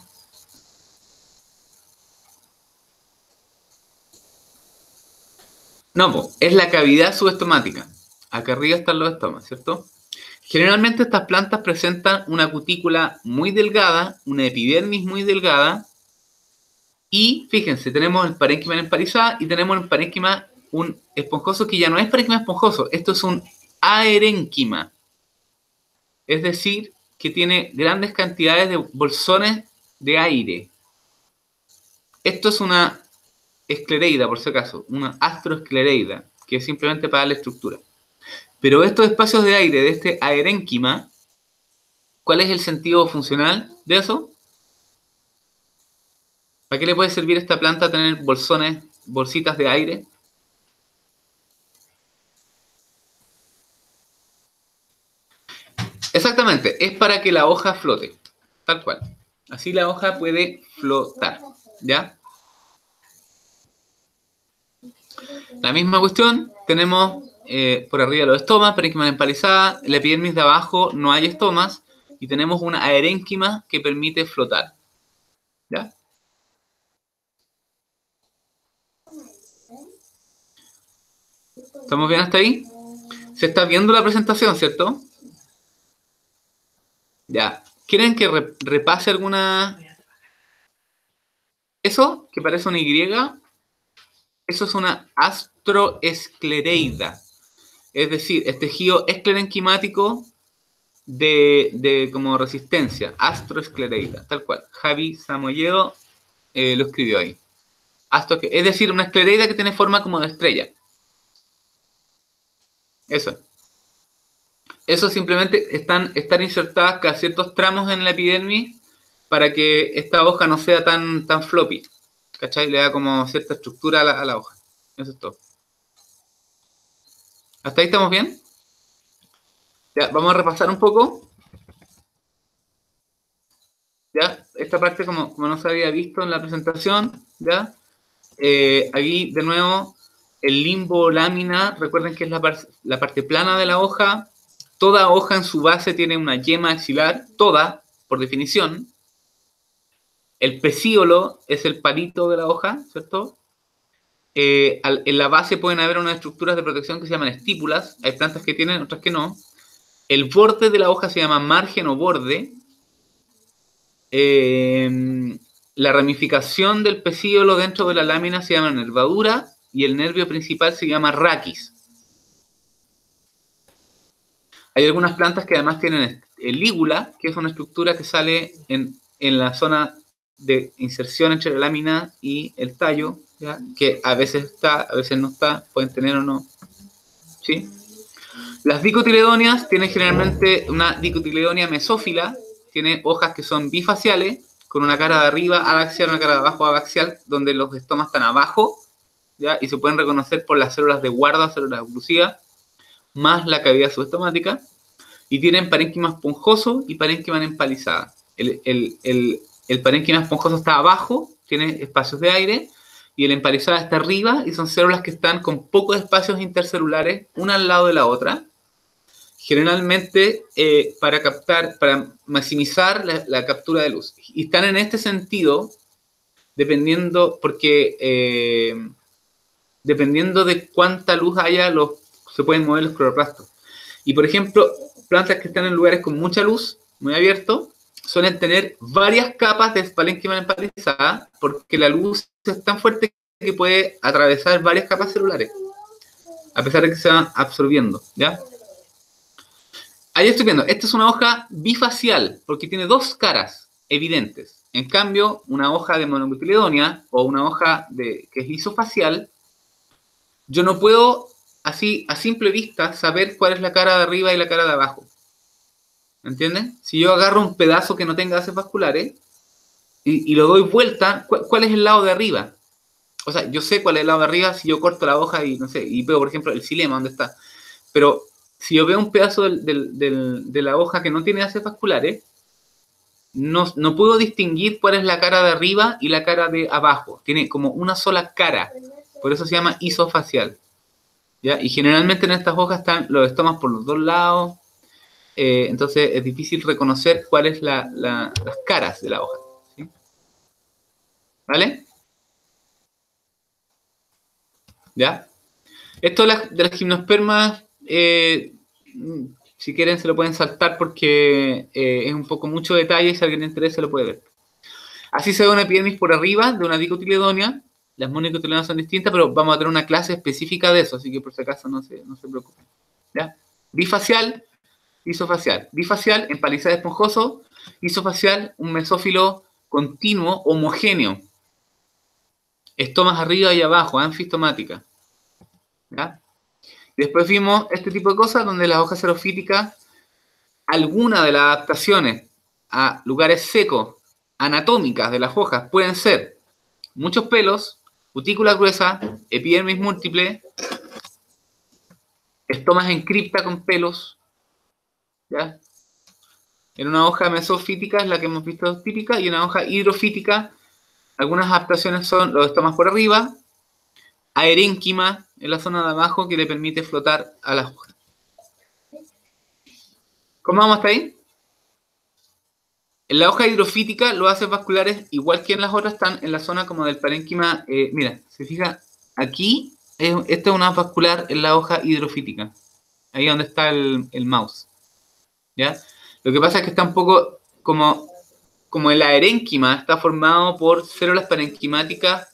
Speaker 1: No, es la cavidad subestomática. Acá arriba están los estomas, ¿cierto? Generalmente estas plantas presentan una cutícula muy delgada, una epidermis muy delgada, y fíjense, tenemos el parénquima empalizado y tenemos el parénquima un esponjoso que ya no es parénquima esponjoso, esto es un aerénquima. Es decir, que tiene grandes cantidades de bolsones de aire. Esto es una esclereida, por si acaso, una astroesclereida, que es simplemente para la estructura. Pero estos espacios de aire de este aerénquima, ¿cuál es el sentido funcional de eso? ¿Para qué le puede servir a esta planta tener bolsitas de aire? Exactamente, es para que la hoja flote, tal cual. Así la hoja puede flotar, ¿ya? La misma cuestión, tenemos por arriba los estomas, parénquima empalizada, la epidermis de abajo no hay estomas y tenemos una aerénquima que permite flotar, ¿ya? ¿Estamos bien hasta ahí? Se está viendo la presentación, ¿cierto? Ya. ¿Quieren que repase alguna? Eso, que parece una Y, eso es una astroesclereida. Es decir, es tejido esclerenquimático de como resistencia. Astroesclereida, tal cual. Javi Samoyedo lo escribió ahí. Es decir, una esclereida que tiene forma como de estrella. Eso. Eso simplemente están insertadas cada ciertos tramos en la epidermis para que esta hoja no sea tan floppy. ¿Cachai? Le da como cierta estructura a la hoja. Eso es todo. ¿Hasta ahí estamos bien? Ya, vamos a repasar un poco. Ya, esta parte como no se había visto en la presentación, ¿ya? Aquí, de nuevo, el limbo lámina, recuerden que es la parte plana de la hoja. Toda hoja en su base tiene una yema axilar, toda, por definición. El pecíolo es el palito de la hoja, ¿cierto? En la base pueden haber unas estructuras de protección que se llaman estípulas. Hay plantas que tienen, otras que no. El borde de la hoja se llama margen o borde. La ramificación del pecíolo dentro de la lámina se llama nervadura y el nervio principal se llama raquis. Hay algunas plantas que además tienen lígula, que es una estructura que sale en la zona de inserción entre la lámina y el tallo, ¿ya? Que a veces está, a veces no está, pueden tener o no. ¿Sí? Las dicotiledonias tienen generalmente una dicotiledonia mesófila, tiene hojas que son bifaciales, con una cara de arriba abaxial, una cara de abajo abaxial, donde los estomas están abajo, ¿ya? Y se pueden reconocer por las células de guarda, células oclusivas, más la cavidad subestomática, y tienen parénquima esponjoso y parénquima empalizada. El parénquima esponjoso está abajo, tiene espacios de aire, y el empalizada está arriba, y son células que están con pocos espacios intercelulares, una al lado de la otra, generalmente para maximizar la captura de luz. Y están en este sentido, dependiendo de cuánta luz haya, se pueden mover los cloroplastos. Y por ejemplo, plantas que están en lugares con mucha luz, muy abierto, suelen tener varias capas de parénquima empalizada, porque la luz es tan fuerte que puede atravesar varias capas celulares, a pesar de que se van absorbiendo, ¿ya? Ahí estoy viendo, esta es una hoja bifacial, porque tiene dos caras evidentes. En cambio, una hoja de monocotiledonia o una hoja que es isofacial, yo no puedo, así, a simple vista, saber cuál es la cara de arriba y la cara de abajo. ¿Entienden? Si yo agarro un pedazo que no tenga haces vasculares y lo doy vuelta, ¿cuál es el lado de arriba? O sea, yo sé cuál es el lado de arriba si yo corto la hoja y, no sé, y veo, por ejemplo, el xilema, ¿dónde está? Pero si yo veo un pedazo de la hoja que no tiene haces vasculares, no puedo distinguir cuál es la cara de arriba y la cara de abajo. Tiene como una sola cara. Por eso se llama isofacial, ¿ya? Y generalmente en estas hojas están los estomas por los dos lados. Entonces es difícil reconocer cuáles las caras de la hoja, ¿sí? ¿Vale? ¿Ya? Esto de las gimnospermas, si quieren se lo pueden saltar porque es un poco mucho detalle y si a alguien le interesa lo puede ver. Así se ve una epidermis por arriba de una dicotiledonia. Las monocotiledonias son distintas, pero vamos a tener una clase específica de eso, así que por si acaso no se preocupen. ¿Ya? Bifacial, isofacial. Bifacial, empalizado esponjoso. Isofacial, un mesófilo continuo, homogéneo. Estomas arriba y abajo, anfistomática. ¿Ya? Después vimos este tipo de cosas donde las hojas xerofíticas, alguna de las adaptaciones a lugares secos, anatómicas de las hojas, pueden ser muchos pelos, cutícula gruesa, epidermis múltiple, estomas en cripta con pelos, ¿ya? En una hoja mesofítica es la que hemos visto típica, y en una hoja hidrofítica, algunas adaptaciones son los estomas por arriba, aerénquima en la zona de abajo que le permite flotar a las hojas. ¿Cómo vamos hasta ahí? En la hoja hidrofítica, los haces vasculares, igual que en las otras, están en la zona como del parénquima. Mira, se fija, aquí, esta es una vascular en la hoja hidrofítica. Ahí donde está el mouse. ¿Ya? Lo que pasa es que está un poco como el aerénquima, está formado por células parenquimáticas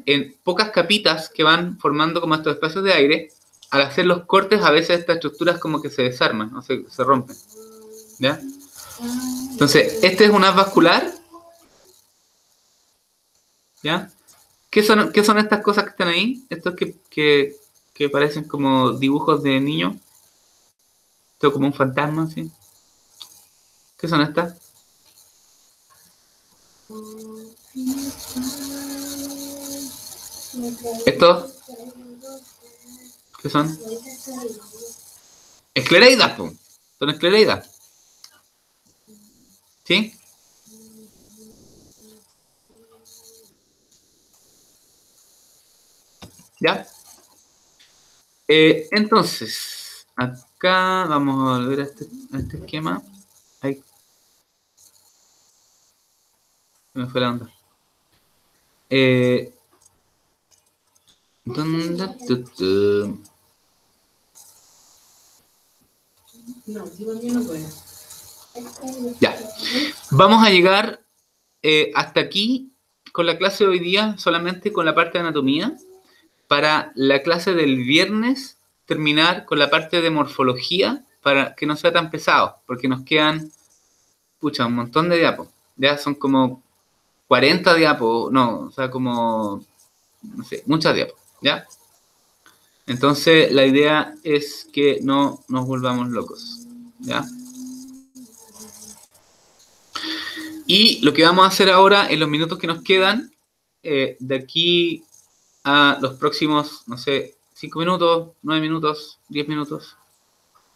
Speaker 1: en pocas capitas que van formando como estos espacios de aire. Al hacer los cortes, a veces estas estructuras como que se desarman, o se rompen. ¿Ya? Entonces, este es una vascular. ¿Ya? ¿Qué son estas cosas que están ahí? Estos que parecen como dibujos de niños. Esto como un fantasma, ¿sí? ¿Qué son estas? ¿Estos? ¿Qué son? Esclereidas, pues. Son esclereidas. ¿Sí? ¿Ya? Entonces, acá vamos a volver a este esquema. Ahí. Se me fue la onda. Ya. Vamos a llegar hasta aquí con la clase de hoy día, solamente con la parte de anatomía. Para la clase del viernes, terminar con la parte de morfología para que no sea tan pesado, porque nos quedan, pucha, un montón de diapos. Ya son como 40 diapos, no, o sea, como, no sé, muchas diapos, ¿ya? Entonces, la idea es que no nos volvamos locos, ¿ya? Y lo que vamos a hacer ahora, en los minutos que nos quedan, de aquí a los próximos, no sé, 5 minutos, 9 minutos, 10 minutos,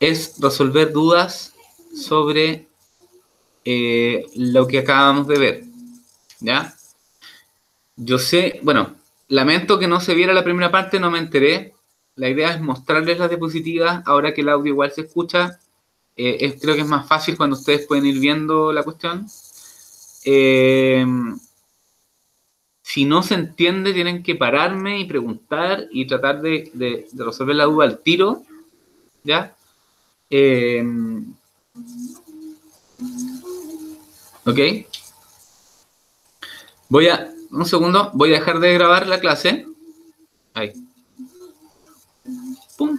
Speaker 1: es resolver dudas sobre lo que acabamos de ver, ¿ya? Yo sé, bueno, lamento que no se viera la primera parte, no me enteré. La idea es mostrarles las diapositivas, ahora que el audio igual se escucha. Creo que es más fácil cuando ustedes pueden ir viendo la cuestión. Si no se entiende, tienen que pararme y preguntar y tratar de resolver la duda al tiro, ¿ya? Ok. Un segundo, voy a dejar de grabar la clase. Ahí. Pum.